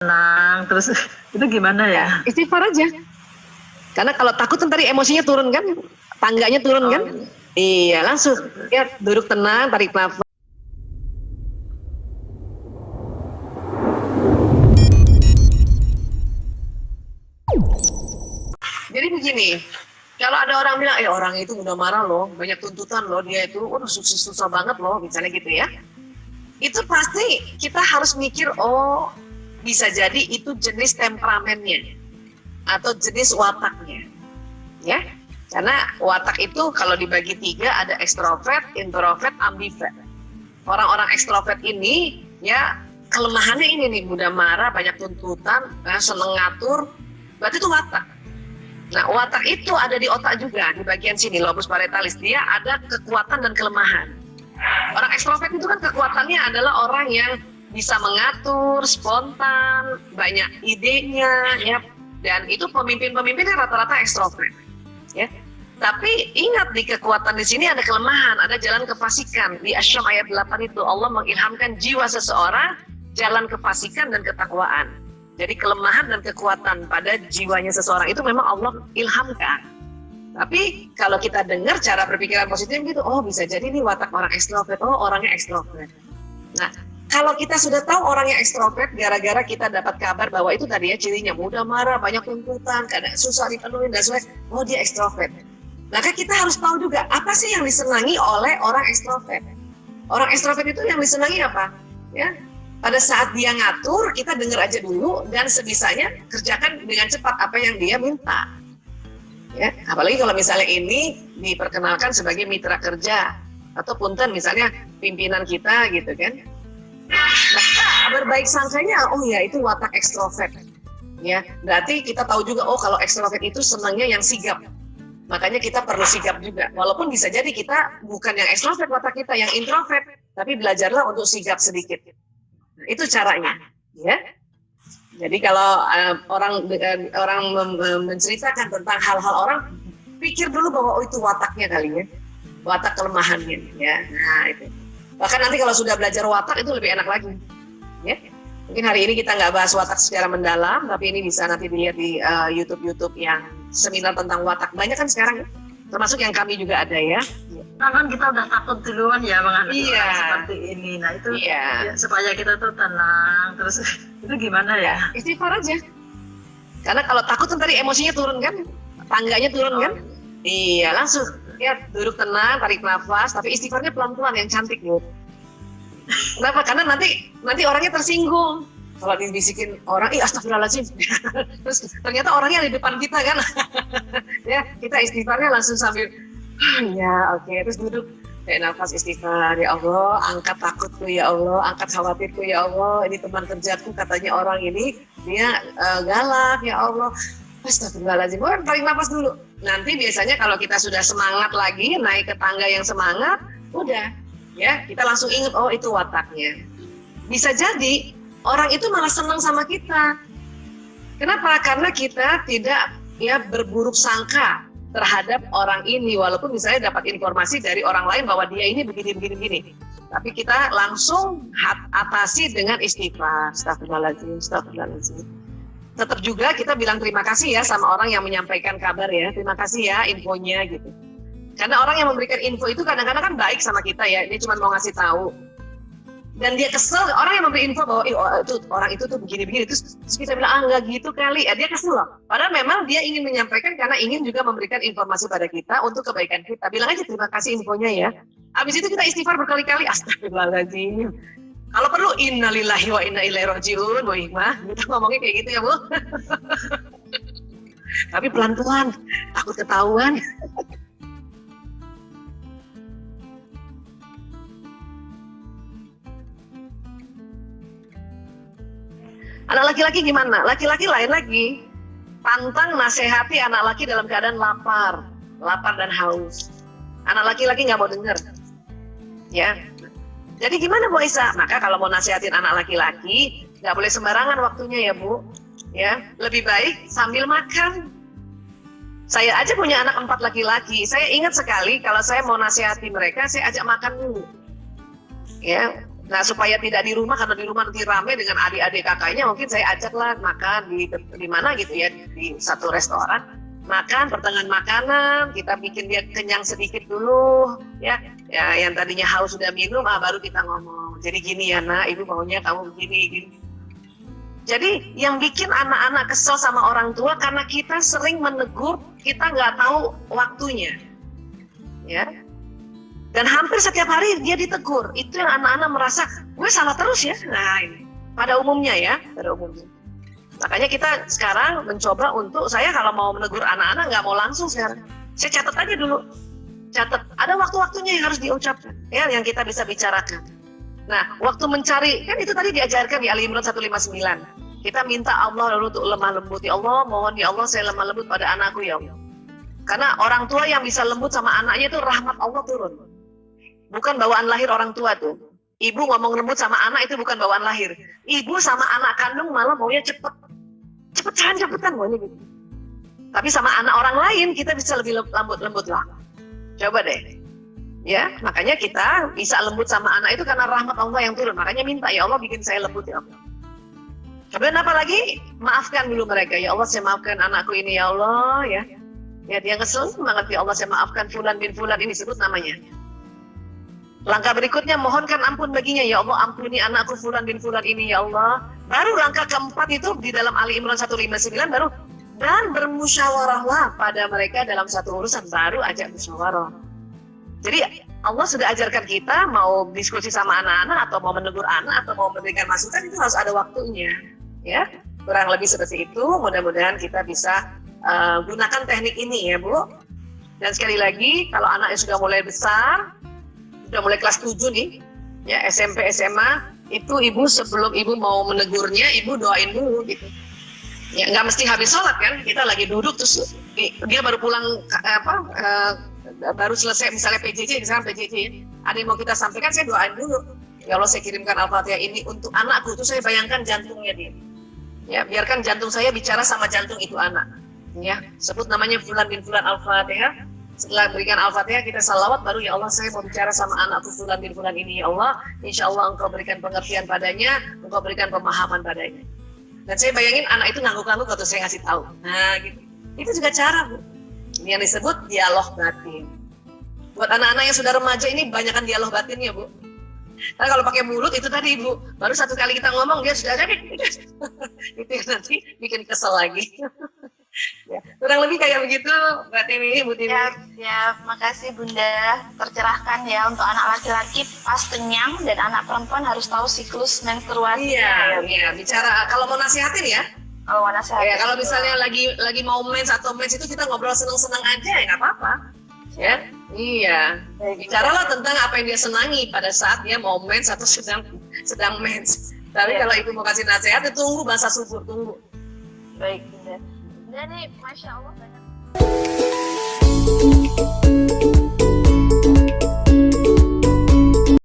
tenang terus itu gimana ya? Istighfar aja. Karena kalau takut kan tadi emosinya turun kan, tangganya turun kan. Iya, langsung ya duduk tenang, tarik nafas. Jadi begini, kalau ada orang bilang, orang itu udah marah loh, banyak tuntutan loh, dia itu susah banget loh, misalnya gitu ya. Itu pasti kita harus mikir, bisa jadi itu jenis temperamennya atau jenis wataknya, ya. Karena watak itu kalau dibagi 3 ada ekstrovert, introvert, ambivert. Orang-orang ekstrovert ini ya kelemahannya ini nih, mudah marah, banyak tuntutan, seneng ngatur, berarti itu watak. Nah, watak itu ada di otak juga, di bagian sini, lobus parietalis. Dia ada kekuatan dan kelemahan. Orang ekstrovert itu kan kekuatannya adalah orang yang bisa mengatur, spontan, banyak idenya, ya. Dan itu pemimpin-pemimpinnya rata-rata ekstrovert, ya. Tapi ingat, di kekuatan di sini ada kelemahan, ada jalan kefasikan. Di Asy-Syams ayat 8 itu Allah mengilhamkan jiwa seseorang jalan kefasikan dan ketakwaan. Jadi kelemahan dan kekuatan pada jiwanya seseorang itu memang Allah ilhamkan. Tapi kalau kita dengar cara berpikiran positif gitu, bisa jadi ini watak orang ekstrovert, orangnya ekstrovert. Nah, kalau kita sudah tahu orangnya ekstrovert, gara-gara kita dapat kabar bahwa itu tadi ya cirinya mudah marah, banyak tuntutan, kadang susah dipenuhi dan sebagainya, dia ekstrovert. Maka kita harus tahu juga apa sih yang disenangi oleh orang ekstrovert. Orang ekstrovert itu yang disenangi apa? Ya, pada saat dia ngatur, kita dengar aja dulu dan sebisanya kerjakan dengan cepat apa yang dia minta. Ya, apalagi kalau misalnya ini diperkenalkan sebagai mitra kerja atau punten misalnya pimpinan kita gitu kan. Nah, berbaik sangkanya, itu watak ekstrovert. Ya, berarti kita tahu juga kalau ekstrovert itu senangnya yang sigap. Makanya kita perlu sigap juga. Walaupun bisa jadi kita bukan yang ekstrovert watak kita, yang introvert, tapi belajarlah untuk sigap sedikit. Nah, itu caranya, ya. Jadi kalau orang menceritakan tentang hal-hal orang, pikir dulu bahwa itu wataknya kali ya, watak kelemahannya, ya. Nah itu. Bahkan nanti kalau sudah belajar watak itu lebih enak lagi, ya. Mungkin hari ini kita nggak bahas watak secara mendalam, tapi ini bisa nanti dilihat di YouTube yang seminar tentang watak. Banyak kan sekarang ya, termasuk yang kami juga ada ya. Kan kita udah takut duluan ya menghadapi orang seperti ini. Nah itu ya, supaya kita tuh tenang terus itu gimana ya? Istighfar aja. Karena kalau takut kan tadi emosinya turun kan, tangganya turun kan. Iya, langsung ya duduk tenang, tarik nafas, tapi istighfarnya pelan-pelan yang cantik gitu. Kenapa? Karena nanti orangnya tersinggung. Kalau dibisikin orang, astagfirullahaladzim. Terus ternyata orangnya di depan kita kan. Ya, kita istighfarnya langsung sambil terus duduk, kayak nafas istighfar, ya Allah, angkat takutku ya Allah, angkat khawatirku ya Allah, ini teman kerjaku katanya orang ini dia galak ya Allah, astagfirullahaladzim, tarik nafas dulu. Nanti biasanya kalau kita sudah semangat lagi, naik ke tangga yang semangat, udah, ya kita langsung ingat, itu wataknya. Bisa jadi orang itu malah senang sama kita. Kenapa? Karena kita tidak berburuk sangka terhadap orang ini, walaupun misalnya dapat informasi dari orang lain bahwa dia ini begini. Tapi kita langsung atasi dengan istighfar. Astagfirullahaladzim. Tetap juga kita bilang terima kasih ya sama orang yang menyampaikan kabar ya. Terima kasih ya infonya gitu. Karena orang yang memberikan info itu kadang-kadang kan baik sama kita ya. Dia cuma mau ngasih tahu. Dan dia kesel, orang yang memberi info bahwa orang itu tuh begini-begini, terus kita bilang enggak gitu kali, dia kesel loh. Padahal memang dia ingin menyampaikan karena ingin juga memberikan informasi pada kita untuk kebaikan kita. Bilang aja terima kasih infonya ya. Habis itu kita istighfar berkali-kali, astagfirullahaladzim. Kalau perlu innalillahi wa inna ilaihi rajiun, Bu Hikmah, kita ngomongnya kayak gitu ya Bu. Tapi pelan-pelan, takut ketahuan. Anak laki-laki gimana? Laki-laki lain lagi. Pantang nasihati anak laki dalam keadaan lapar dan haus. Anak laki-laki nggak mau dengar. Ya. Jadi gimana Bu Aisyah? Maka kalau mau nasihatin anak laki-laki, nggak boleh sembarangan waktunya ya Bu. Ya, lebih baik sambil makan. Saya aja punya anak 4 laki-laki. Saya ingat sekali kalau saya mau nasihati mereka, saya ajak makan dulu. Ya. Nah, supaya tidak di rumah, karena di rumah nanti rame dengan adik-adik kakaknya, mungkin saya ajaklah makan di mana gitu ya, di satu restoran. Makan, pertengahan makanan, kita bikin dia kenyang sedikit dulu, ya yang tadinya haus sudah minum, baru kita ngomong. Jadi gini ya nak, ibu maunya kamu begini, gini. Jadi yang bikin anak-anak kesel sama orang tua karena kita sering menegur, kita nggak tahu waktunya, ya. Dan hampir setiap hari dia ditegur. Itu yang anak-anak merasa, gue salah terus ya. Nah ini, pada umumnya ya, pada umumnya. Makanya kita sekarang mencoba untuk, saya kalau mau menegur anak-anak nggak mau langsung sekarang. Saya catat aja dulu. Catat, ada waktu-waktunya yang harus diucapkan. Ya, yang kita bisa bicarakan. Nah, waktu mencari, kan itu tadi diajarkan di Ali Imran 159. Kita minta Allah lalu untuk lemah lembut. Ya Allah, mohon ya Allah saya lemah lembut pada anakku ya Allah. Karena orang tua yang bisa lembut sama anaknya itu rahmat Allah turun. Bukan bawaan lahir orang tua tuh. Ibu ngomong lembut sama anak itu bukan bawaan lahir. Ibu sama anak kandung malah maunya cepetan maunya gitu. Tapi sama anak orang lain kita bisa lebih lembut lah. Coba deh. Ya, makanya kita bisa lembut sama anak itu karena rahmat Allah yang turun. Makanya minta ya Allah bikin saya lembut ya Allah. Kemudian apa lagi? Maafkan dulu mereka. Ya Allah saya maafkan anakku ini ya Allah ya. Ya dia kesel banget ya Allah saya maafkan fulan bin fulan ini sebut namanya. Langkah berikutnya mohonkan ampun baginya ya Allah ampuni anakku fulan bin fulan ini ya Allah. Baru langkah keempat itu di dalam Ali Imran 159 baru dan bermusyawarahlah pada mereka dalam satu urusan, baru ajak musyawarah. Jadi Allah sudah ajarkan kita mau diskusi sama anak-anak atau mau menegur anak atau mau memberikan masukan itu harus ada waktunya, ya. Kurang lebih seperti itu. Mudah-mudahan kita bisa gunakan teknik ini ya Bu. Dan sekali lagi kalau anaknya sudah mulai besar, sudah mulai kelas 7 nih, ya SMP, SMA, itu ibu sebelum ibu mau menegurnya, ibu doain dulu gitu. Ya nggak mesti habis sholat kan, kita lagi duduk terus dia baru pulang baru selesai misalnya PJJ, misalnya PJJ, ada yang mau kita sampaikan, saya doain dulu. Ya Allah saya kirimkan Al-Fatihah ini untuk anakku, itu saya bayangkan jantungnya dia. Ya biarkan jantung saya bicara sama jantung itu anak. Ya sebut namanya fulan bin fulan Al-Fatihah. Setelah berikan Al-Fatihah kita salawat, baru ya Allah saya mau bicara sama anakku fulan bin fulan ini ya Allah, insya Allah engkau berikan pengertian padanya, engkau berikan pemahaman padanya. Dan saya bayangin anak itu ngangguk-ngangguk atau saya ngasih tahu. Nah gitu, itu juga cara Bu. Ini yang disebut dialog batin. Buat anak-anak yang sudah remaja ini banyakkan dialog batin ya Bu. Karena kalau pakai mulut itu tadi Bu, baru satu kali kita ngomong dia sudah jadi itu yang nanti bikin kesel lagi. Ya, kurang lebih kayak begitu Mbak Tiwi, Bu Tiwi. Ya, makasih Bunda. Tercerahkan ya, untuk anak laki-laki pas kenyang dan anak perempuan harus tahu siklus menstruasi. Iya, bicara kalau mau nasihatin ya. Kalau mau nasihatin. Ya, kalau misalnya lagi mau mens atau mens itu kita ngobrol senang-senang aja ya nggak apa-apa. Ya, iya. Bicaralah tentang apa yang dia senangi pada saat dia mau mens atau sedang mens. Tapi kalau ibu mau kasih nasihat, tunggu bahasa subur, tunggu. Baik Bunda. Dan nih, Masya Allah banyak.